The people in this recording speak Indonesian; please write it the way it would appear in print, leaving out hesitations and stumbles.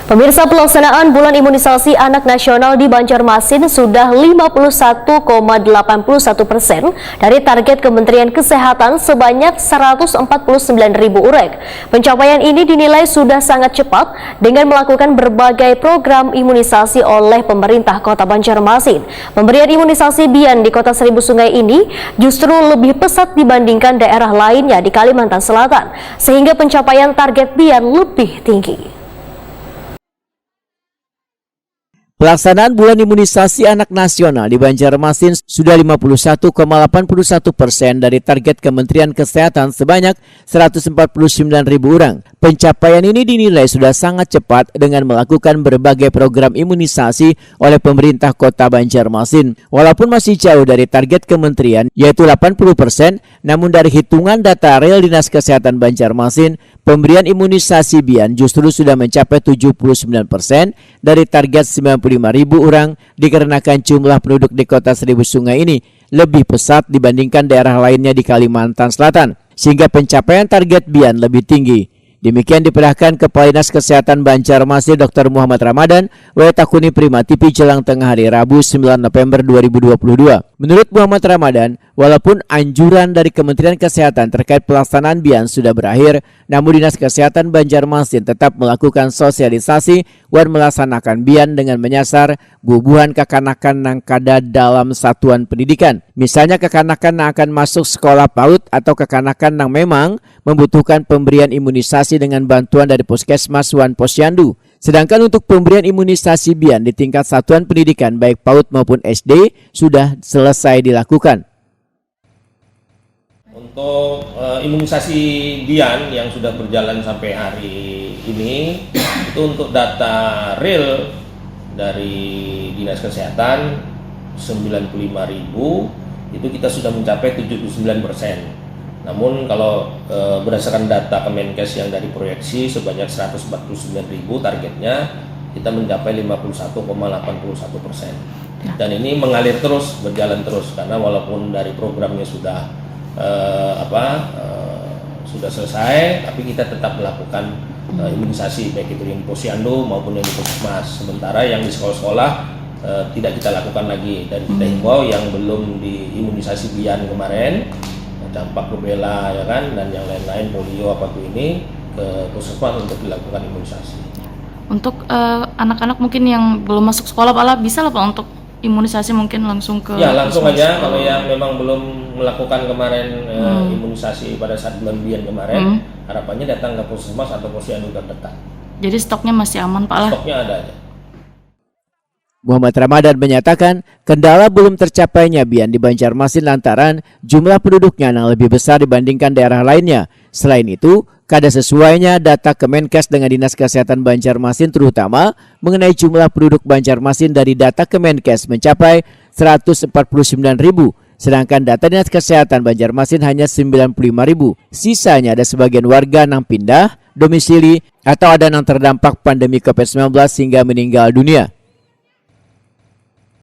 Pemirsa, pelaksanaan bulan imunisasi anak nasional di Banjarmasin sudah 51,81% dari target Kementerian Kesehatan sebanyak 149.000 urek. Pencapaian ini dinilai sudah sangat cepat dengan melakukan berbagai program imunisasi oleh pemerintah Kota Banjarmasin. Pemberian imunisasi Bian di Kota Seribu Sungai ini justru lebih pesat dibandingkan daerah lainnya di Kalimantan Selatan, sehingga pencapaian target Bian lebih tinggi. Pelaksanaan bulan imunisasi anak nasional di Banjarmasin sudah 51,81% dari target Kementerian Kesehatan sebanyak 149.000 orang. Pencapaian ini dinilai sudah sangat cepat dengan melakukan berbagai program imunisasi oleh pemerintah Kota Banjarmasin. Walaupun masih jauh dari target kementerian yaitu 80%, namun dari hitungan data real Dinas Kesehatan Banjarmasin, pemberian imunisasi Bian justru sudah mencapai 79% dari target 95.000 orang dikarenakan jumlah penduduk di Kota Seribu Sungai ini lebih pesat dibandingkan daerah lainnya di Kalimantan Selatan, sehingga pencapaian target Bian lebih tinggi. Demikian diperahkan Kepala Dinas Kesehatan Banjarmasin Dr. Muhammad Ramadan Takuni Prima TV jelang tengah hari Rabu 9 November 2022. Menurut Muhammad Ramadan, walaupun anjuran dari Kementerian Kesehatan terkait pelaksanaan Bian sudah berakhir, namun Dinas Kesehatan Banjarmasin tetap melakukan sosialisasi dan melaksanakan Bian dengan menyasar bubuhan kekanakan yang kada dalam satuan pendidikan. Misalnya kekanakan yang akan masuk sekolah PAUD atau kekanakan yang memang membutuhkan pemberian imunisasi dengan bantuan dari Puskesmas wan Posyandu. Sedangkan untuk pemberian imunisasi Bian di tingkat satuan pendidikan baik PAUD maupun SD sudah selesai dilakukan. Untuk imunisasi Bian yang sudah berjalan sampai hari ini, itu untuk data real dari Dinas Kesehatan 95.000, itu kita sudah mencapai 79%. Namun kalau berdasarkan data Kemenkes yang dari proyeksi sebanyak 149.000 targetnya, kita mencapai 51,81%. Dan ini mengalir terus, berjalan terus, karena walaupun dari programnya sudah sudah selesai, tapi kita tetap melakukan imunisasi baik itu yang di Posyandu maupun yang di Puskesmas. Sementara yang di sekolah-sekolah tidak kita lakukan lagi, dan kita himbau yang belum diimunisasi Bian kemarin, dampak rubella ya kan, dan yang lain-lain polio apa tuh ini, ke Puskesmas untuk dilakukan imunisasi. Untuk anak-anak mungkin yang belum masuk sekolah, Pak, bisa lah Pak untuk imunisasi mungkin langsung ke langsung aja kalau yang memang belum melakukan kemarin imunisasi pada saat bulan Bian kemarin, harapannya datang ke Puskesmas atau Posyandu terdekat. Jadi stoknya masih aman Pak lah? Stoknya ada aja. Muhammad Ramadan menyatakan kendala belum tercapainya Bian di Banjarmasin lantaran jumlah penduduknya yang lebih besar dibandingkan daerah lainnya. Selain itu, kada sesuainya data Kemenkes dengan Dinas Kesehatan Banjarmasin, terutama mengenai jumlah penduduk Banjarmasin dari data Kemenkes mencapai 149.000, sedangkan data Dinas Kesehatan Banjarmasin hanya 95.000. Sisanya ada sebagian warga yang pindah domisili atau ada yang terdampak pandemi COVID-19 hingga meninggal dunia.